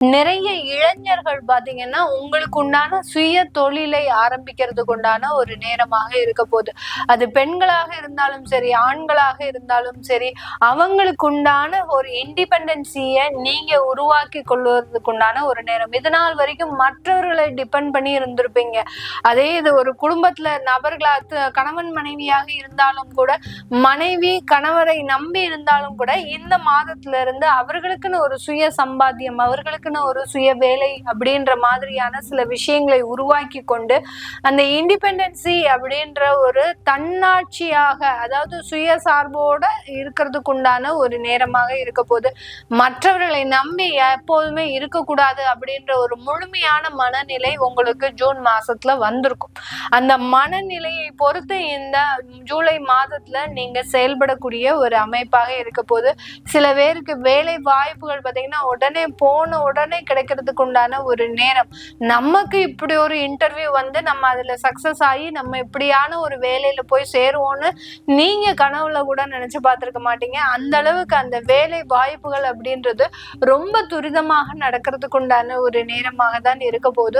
நிறைய இளைஞர்கள் பாத்தீங்கன்னா உங்களுக்கு உண்டான சுய தொழிலை ஆரம்பிக்கிறதுக்கு உண்டான ஒரு நேரமாக இருக்க போகுது. அது பெண்களாக இருந்தாலும் சரி, ஆண்களாக இருந்தாலும் சரி, அவங்களுக்கு உண்டான ஒரு இண்டிபெண்டன்சிய நீங்க உருவாக்கி கொள்வதற்கு உண்டான ஒரு நேரம். இது நாள் வரைக்கும் மற்றவர்களை டிபெண்ட் பண்ணி இருந்திருப்பீங்க. அதே இது ஒரு குடும்பத்துல நபர்களா கணவன் மனைவியாக இருந்தாலும் கூட, மனைவி கணவரை நம்பி இருந்தாலும் கூட, இந்த மாதத்துல இருந்து அவர்களுக்குன்னு ஒரு சுய சம்பாத்தியம், அவர்களுக்குன்னு ஒரு சுய வேலை அப்படின்ற மாதிரியான சில விஷயங்களை உருவாக்கி கொண்டு அந்த இண்டிபெண்டன்சி அப்படின்ற ஒரு தன்னாட்சியாக, அதாவது சுயசார்போட இருக்கிறதுக்கு உண்டான ஒரு நேரமாக இருக்க போது. மற்றவர்களை நம்பி எப்போதுமே இருக்கக்கூடாது அப்படின்ற ஒரு முழுமையான மனநிலை உங்களுக்கு ஜூன் மாசத்துல வந்திருக்கும். அந்த மனநிலையை பொறுத்து இந்த ஜூலை மாதத்துல நீங்க செயல்படக்கூடிய ஒரு அமைப்பாக இருக்க போது. சில பேருக்கு வேலை வாய்ப்புகள் பார்த்தீங்கன்னா உடனே போன உடனே கிடைக்கிறதுக்கு உண்டான ஒரு நேரம். நமக்கு இப்படி ஒரு இன்டர்வியூ வந்து நம்ம அதுல சக்சஸ் ஆகி நம்ம இப்படியான ஒரு வேலையில போய் சேருவோம்னு நீங்க கனவுல கூட நினைச்சு பார்த்திருக்க மாட்டீங்க. அந்த அளவுக்கு அந்த வேலை வாய்ப்புகள் அப்படின்றது ரொம்ப துரிதமாக நடக்கிறதுக்கு உண்டான ஒரு நேரமாக தான் இருக்க போது.